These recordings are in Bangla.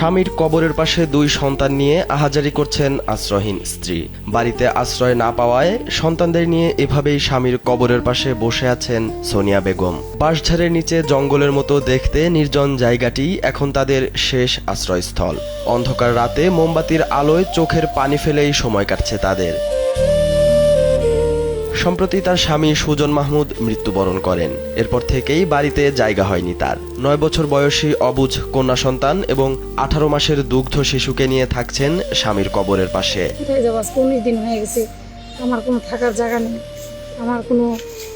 স্বামীর কবরের পাশে দুই সন্তান নিয়ে আহাজারি করছেন আশ্রয়হীন স্ত্রী। বাড়িতে আশ্রয় না পাওয়ায় সন্তানদের নিয়ে এভাবেই স্বামীর কবরের পাশে বসে আছেন সোনিয়া বেগম। বাঁশঝাড়ের নিচে জঙ্গলের মতো দেখতে নির্জন জায়গাটি এখন তাদের শেষ আশ্রয়স্থল। অন্ধকার রাতে মোমবাতির আলোয় চোখের পানি ফেলেই সময় কাটছে তাদের। সম্প্রতি তার স্বামী সুজন মাহমুদ মৃত্যুবরণ করেন। এরপর থেকেই বাড়িতে জায়গা হয়নি তার। 9 বছর বয়সী অবুঝ কন্যা সন্তান এবং 18 মাসের দুগ্ধ শিশুকে নিয়ে থাকছেন স্বামীর কবরের পাশে। 19 দিন হয়ে গেছে, আমার কোনো থাকার জায়গা নেই, আমার কোনো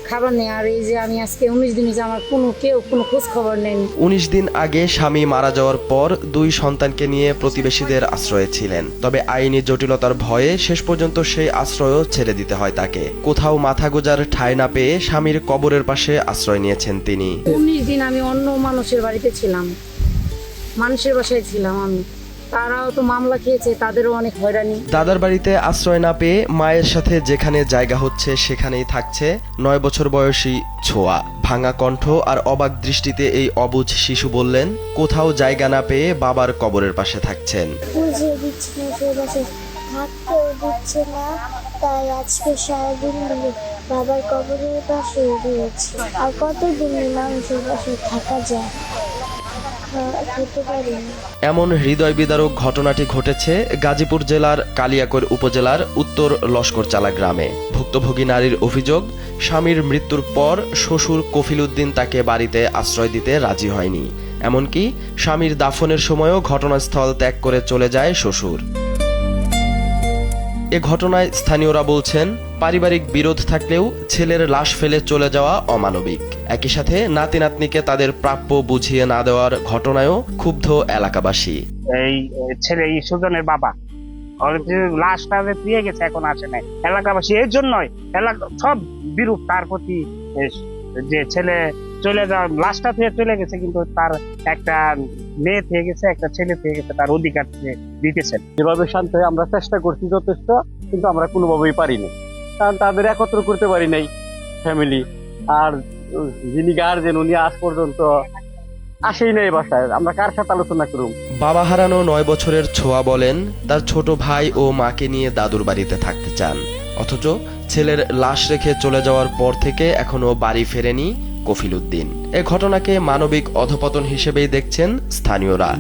খাবার নেই। আর এই যে আমি আজকে 19 দিন হয়েছে, আমার কেউ কোনো খোঁজ খবর নেই। 19 দিন আগে স্বামী মারা যাওয়ার পর দুই সন্তানকে নিয়ে প্রতিবেশীদের আশ্রয়ে ছিলেন। তবে আইনি জটিলতার ভয়ে শেষ পর্যন্ত সেই আশ্রয়ও ছেড়ে দিতে হয় তাকে। কোথাও মাথা গোজার ঠাঁই না পেয়ে স্বামীর কবরের পাশে আশ্রয় নিয়েছেন তিনি। 19 দিন আমি অন্য মানুষের বাড়িতে ছিলাম, মানুষের বাসায় ছিলাম আমি। তারাও তো মামলা খেয়েছে, তাদেরও অনেক হয়রানি। দাদার বাড়িতে আশ্রয় না পেয়ে মায়ের সাথে যেখানে জায়গা হচ্ছে সেখানেই থাকছে 9 বছর বয়সী ছোঁয়া। ভাঙা কণ্ঠ আর অবাক দৃষ্টিতে এই অবুঝ শিশু বললেন, কোথাও জায়গা না পেয়ে বাবার কবরের পাশে থাকছেন। থাকতেও দিচ্ছে না, তাই আজকে সারাদিন ধরে বাবার কবরের পাশে রয়েছে। আর কতদিন মানুষের পাশে থাকা যায়, এমন হৃদয় বিদারক ঘটনাটি ঘটেছে গাজীপুর জেলার কালিয়াকৈর উপজেলার উত্তর লস্করচালা গ্রামে। ভুক্তভোগী নারীর অভিযোগ, স্বামীর মৃত্যুর পর শ্বশুর কফিল উদ্দিন তাকে বাড়িতে আশ্রয় দিতে রাজি হয়নি। এমনকি স্বামীর দাফনের সময়ও ঘটনাস্থল ত্যাগ করে চলে যায় শ্বশুর। এ ঘটনায় স্থানীয়রা বলছেন, পারিবারিক বিরোধ থাকলেও ছেলের লাশ ফেলে চলে যাওয়া অমানবিক। একই সাথে নাতি নাতনিকে তাদের প্রাপ্য বুঝিয়ে না দেওয়ার ঘটনায়ও ক্ষুব্ধ এলাকাবাসী। এই ছেলে সুজনের বাবা লাশটা দিয়ে গেছে, এখন আসে নাই। এলাকাবাসী এর জন্যই সব বিরূপ তার প্রতি, যে ছেলে চলে যাওয়া, লাশটা থেকে চলে গেছে, কিন্তু তার একটা মেয়ে থেকে গেছে, একটা ছেলে থেকে গেছে, তার অধিকার দিতেছেন। যেভাবে শান্ত হয়ে আমরা চেষ্টা করছি যথেষ্ট, কিন্তু আমরা কোনোভাবেই পারিনি, কারণ তাদের একত্র করতে পারি নাই ফ্যামিলি। আর যিনি গার্জেন উনি আজ পর্যন্ত আসেই নাই বাসায়, আমরা কার সাথে আলোচনা করব? বাবা হারানো 9 বছরের ছোঁয়া বলেন, তার ছোট ভাই ও মাকে নিয়ে দাদুর বাড়িতে থাকতে চান। অথচ ছেলের লাশ রেখে চলে যাওয়ার পর থেকে এখনো বাড়ি ফেরেনি কফিল উদ্দিন। এ ঘটনাকে মানবিক অধঃপতন হিসেবেই দেখছেন স্থানীয়রা।